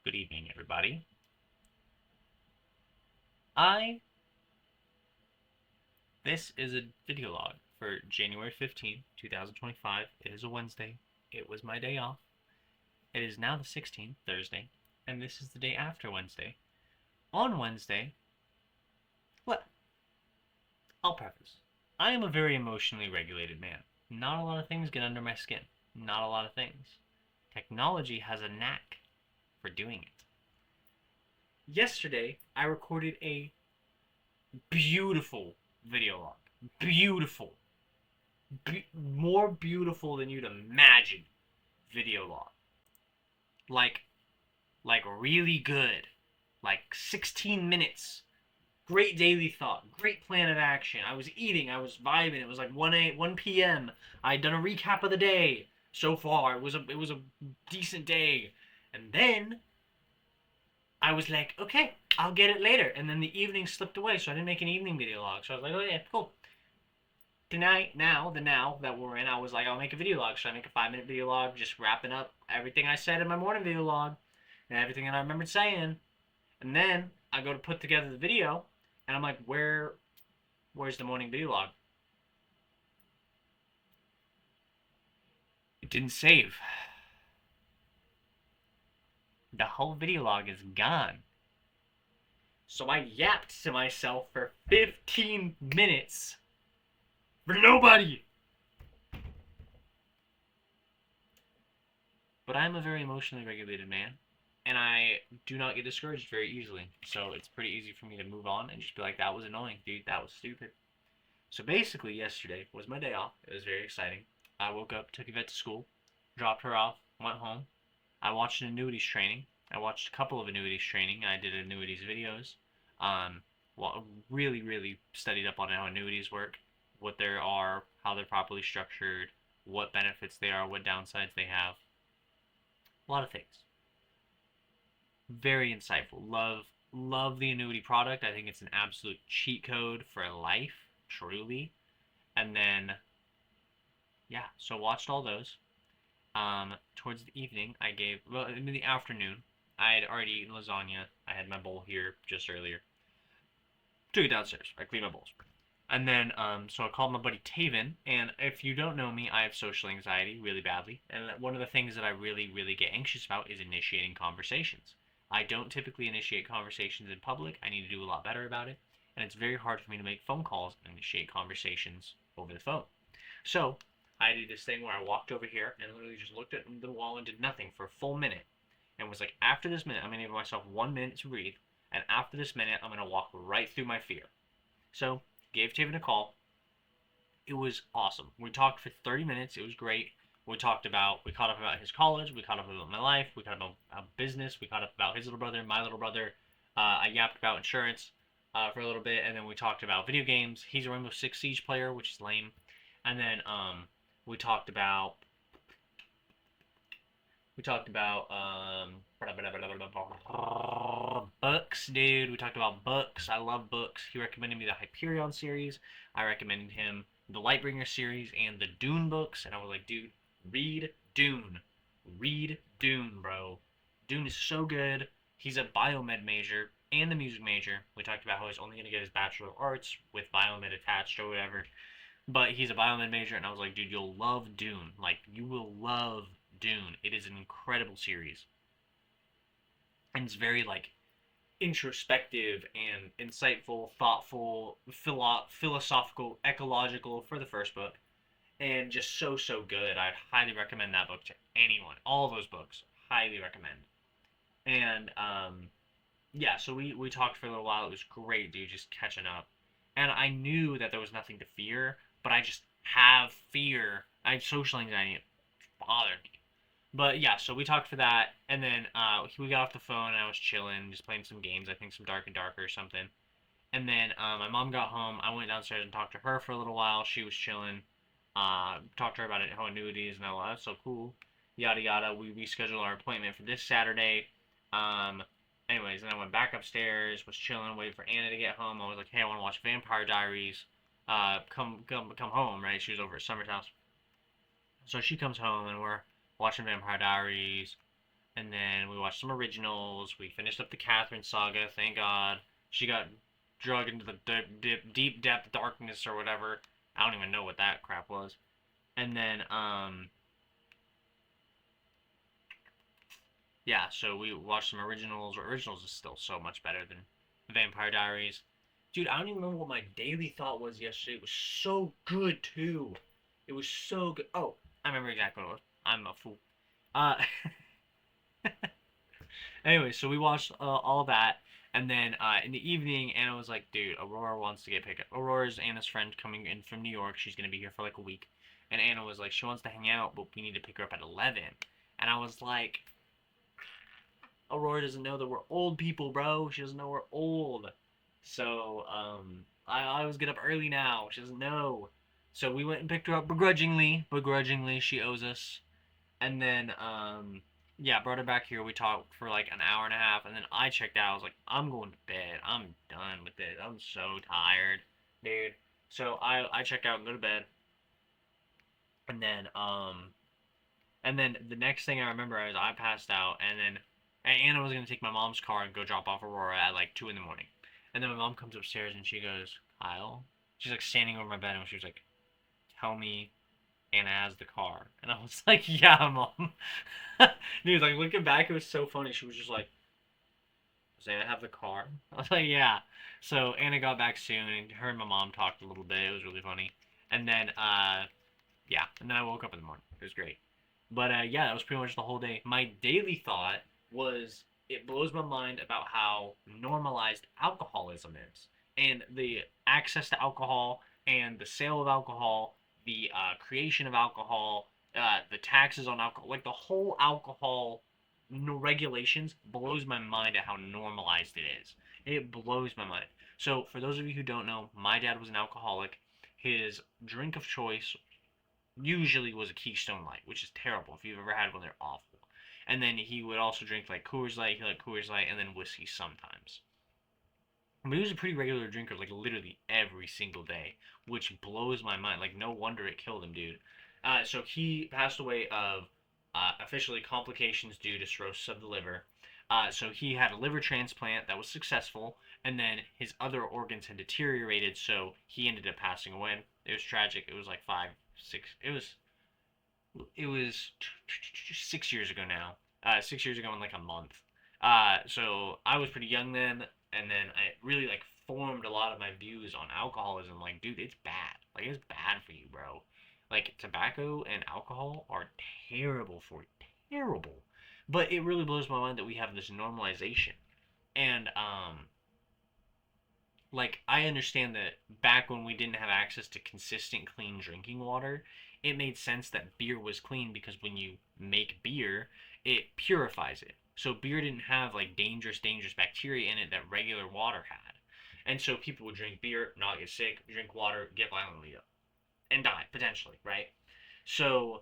Good evening, everybody. I This is a video log for January 15th, 2025. It is a Wednesday. It was my day off. It is now the 16th, Thursday, and this is the day after Wednesday. On Wednesday, well, I'll preface. I am a very emotionally regulated man. Not a lot of things get under my skin. Not a lot of things. Technology has a knack for doing it. Yesterday, I recorded a beautiful video log. Beautiful. More beautiful than you'd imagine video log. Like, like really good. Like 16 minutes. Great daily thought. Great plan of action. I was eating. I was vibing. It was like 1 p.m. I'd done a recap of the day so far. It was a decent day. And then I was like, okay, I'll get it later. And then the evening slipped away, so I didn't make an evening video log. So I was like, oh yeah, cool. Tonight, the now that we're in, I was like, I'll make a video log. Should I make a 5-minute video log, just wrapping up everything I said in my morning video log and everything that I remembered saying? And then I go to put together the video, and I'm like, where's the morning video log? It didn't save. The whole video log is gone. So I yapped to myself for 15 minutes for nobody. But I'm a very emotionally regulated man, and I do not get discouraged very easily. So it's pretty easy for me to move on and just be like, that was annoying, dude. That was stupid. So basically, yesterday was my day off. It was very exciting. I woke up, took Yvette to school, dropped her off, went home. I watched an annuities training. I watched a couple of annuities training. I did annuities videos. Well, really studied up on how annuities work, what there are, how they're properly structured, what benefits they are, what downsides they have. A lot of things. Very insightful. Love the annuity product. I think it's an absolute cheat code for life, truly. And then, yeah, so watched all those. Towards the evening, in the afternoon, I had already eaten lasagna. I had my bowl here just earlier. Took it downstairs. I cleaned my bowls. And then, so I called my buddy Taven, and if you don't know me, I have social anxiety really badly. And one of the things that I really get anxious about is initiating conversations. I don't typically initiate conversations in public. I need to do a lot better about it. And it's very hard for me to make phone calls and initiate conversations over the phone. So, I did this thing where I walked over here and literally just looked at the wall and did nothing for a full minute. And was like, after this minute, I'm going to give myself 1 minute to breathe. And after this minute, I'm going to walk right through my fear. So, gave Taven a call. It was awesome. We talked for 30 minutes. It was great. We caught up about his college. We caught up about my life. We caught up about business. We caught up about his little brother, my little brother. I yapped about insurance for a little bit. And then we talked about video games. He's a Rainbow Six Siege player, which is lame. And then we talked about books, dude. We talked about books. I love books. He recommended me the Hyperion series. I recommended him the Lightbringer series and the Dune books, and I was like, dude, read Dune. Read Dune, bro. Dune is so good. He's a biomed major and a music major. We talked about how he's only going to get his Bachelor of Arts with biomed attached or whatever. But he's a biomed major, and I was like, dude, you'll love Dune. Like, you will love Dune. It is an incredible series. And it's very, like, introspective and insightful, thoughtful, philosophical, ecological for the first book. And just so good. I'd highly recommend that book to anyone. All those books, highly recommend. And, yeah, so we talked for a little while. It was great, dude, just catching up. And I knew that there was nothing to fear, but I just have fear. I have social anxiety. It bothered me. But yeah, so we talked for that, and then we got off the phone, and I was chilling, just playing some games. I think some Dark and Darker or something. And then my mom got home. I went downstairs and talked to her for a little while. She was chilling. Talked to her about how annuities, and I was like, that's so cool. Yada yada. We rescheduled our appointment for this Saturday. Anyways, then I went back upstairs, was chilling, waiting for Anna to get home. I was like, hey, I want to watch Vampire Diaries. Come home, right? She was over at Summer's house. So she comes home, and we're watching Vampire Diaries. And then we watched some originals. We finished up the Catherine saga. Thank God. She got drugged into the deep depth darkness or whatever. I don't even know what that crap was. And then yeah, so we watched some originals. Originals is still so much better than Vampire Diaries. Dude, I don't even remember what my daily thought was yesterday. It was so good too. It was so good. Oh, I remember exactly what it was. I'm a fool. Uh, anyway, so we watched all that, and then in the evening, Anna was like, "Dude, Aurora wants to get picked up. Aurora's Anna's friend coming in from New York. She's gonna be here for like a week." And Anna was like, "She wants to hang out, but we need to pick her up at 11." And I was like, Aurora doesn't know that we're old people, bro. She doesn't know we're old. So, I always get up early now. She doesn't know. So we went and picked her up begrudgingly. Begrudgingly, she owes us. And then, yeah, brought her back here. We talked for like an hour and a half. And then I checked out. I was like, I'm going to bed. I'm done with this. I'm so tired, dude. So I checked out and go to bed. And then, the next thing I remember is I passed out, and then Anna was gonna take my mom's car and go drop off Aurora at like 2 in the morning, and then my mom comes upstairs and she goes, Kyle, she's like standing over my bed and she was like, tell me Anna has the car, and I was like, yeah, mom. Dude, like looking back, it was so funny. She was just like, does Anna have the car? I was like, yeah. So Anna got back soon, and her and my mom talked a little bit. It was really funny, and then yeah, and then I woke up in the morning. It was great. But yeah, that was pretty much the whole day. My daily thought was it blows my mind about how normalized alcoholism is, and the access to alcohol, and the sale of alcohol, the creation of alcohol, the taxes on alcohol, like the whole alcohol regulations blows my mind at how normalized it is. It blows my mind. So for those of you who don't know, my dad was an alcoholic. His drink of choice usually was a Keystone Light, which is terrible. If you've ever had one, they're awful. And then he would also drink like Coors Light, he liked Coors Light, and then whiskey sometimes. But he was a pretty regular drinker, like literally every single day, which blows my mind. Like no wonder it killed him, dude. So he passed away of officially complications due to cirrhosis of the liver. So he had a liver transplant that was successful, and then his other organs had deteriorated, so he ended up passing away. It was tragic. It was like 5, 6. It was 6 years ago now. 6 years ago in like a month. So I was pretty young then, and then I really like formed a lot of my views on alcoholism. Like, dude, it's bad. Like, it's bad for you, bro. Like, tobacco and alcohol are terrible for you. Terrible. But it really blows my mind that we have this normalization. And like I understand that back when we didn't have access to consistent clean drinking water, it made sense that beer was clean because when you make beer, it purifies it. So beer didn't have like dangerous bacteria in it that regular water had. And so people would drink beer, not get sick, drink water, get violently ill, and die potentially, right? So,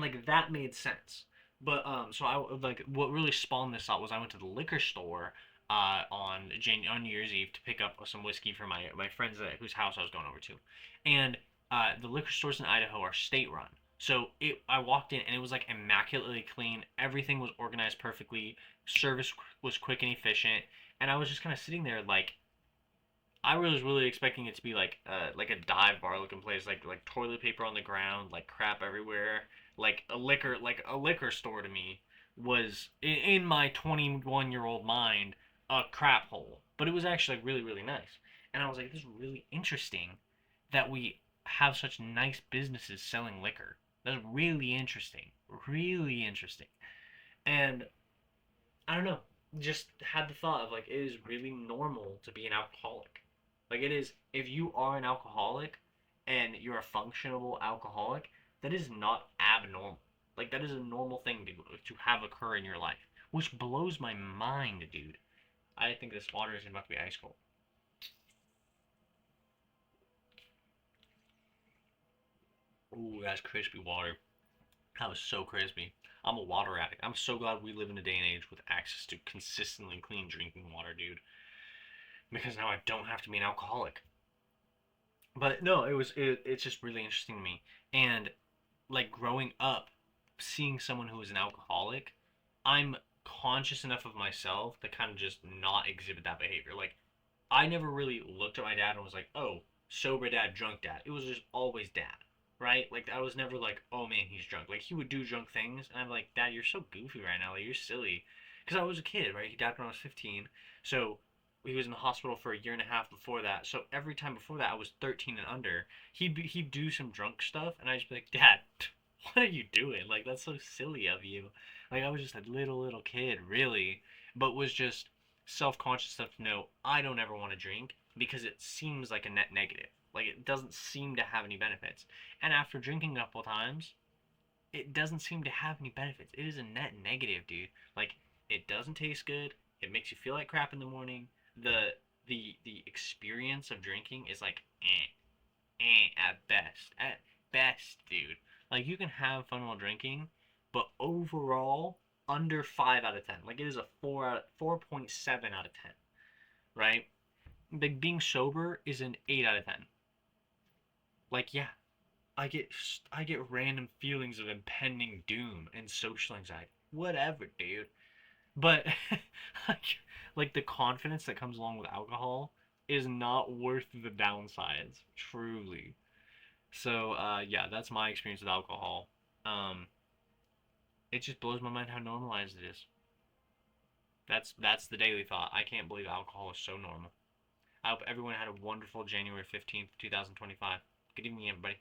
like that made sense. But so I like what really spawned this out was I went to the liquor store on New Year's Eve to pick up some whiskey for my friends whose house I was going over to, and the liquor stores in Idaho are state run. So I walked in and it was like immaculately clean. Everything was organized perfectly. Service was quick and efficient, and I was just kind of sitting there like I was really expecting it to be like a dive bar looking place, like toilet paper on the ground, like crap everywhere, like a liquor store to me was in my 21-year-old mind a crap hole. But it was actually like, really nice, and I was like, this is really interesting that we have such nice businesses selling liquor. That's really interesting, really interesting, and I don't know. Just had the thought of like it is really normal to be an alcoholic. Like it is if you are an alcoholic and you're a functional alcoholic, that is not abnormal. Like that is a normal thing to have occur in your life, which blows my mind, dude. I think this water is about to be ice cold. Ooh, that's crispy water. That was so crispy. I'm a water addict. I'm so glad we live in a day and age with access to consistently clean drinking water, dude. Because now I don't have to be an alcoholic. But no, it's just really interesting to me. And like growing up, seeing someone who is an alcoholic, I'm conscious enough of myself to kind of just not exhibit that behavior. Like, I never really looked at my dad and was like, oh, sober dad, drunk dad. It was just always dad, right? Like, I was never like, oh man, he's drunk. Like, he would do drunk things, and I'm like, Dad, you're so goofy right now. Like, you're silly. Because I was a kid, right? He died when I was 15. So, he was in the hospital for a year and a half before that. So, every time before that, I was 13 and under. He'd do some drunk stuff, and I'd just be like, Dad, what are you doing? Like, that's so silly of you. Like, I was just a little kid, really, but was just self-conscious enough to know I don't ever want to drink because it seems like a net negative. Like, it doesn't seem to have any benefits. And after drinking a couple times, it doesn't seem to have any benefits. It is a net negative, dude. Like, it doesn't taste good. It makes you feel like crap in the morning. The experience of drinking is like at best. At best, dude. Like, you can have fun while drinking, but overall, under 5 out of 10. Like, it is a 4.7 out of 10, right? Like, being sober is an 8 out of 10. Like, yeah, I get I get random feelings of impending doom and social anxiety. Whatever, dude. But like, the confidence that comes along with alcohol is not worth the downsides, truly. So yeah, that's my experience with alcohol. Um, it just blows my mind how normalized it is. That's the daily thought. I can't believe alcohol is so normal. I hope everyone had a wonderful January 15th, 2025. Good evening, everybody.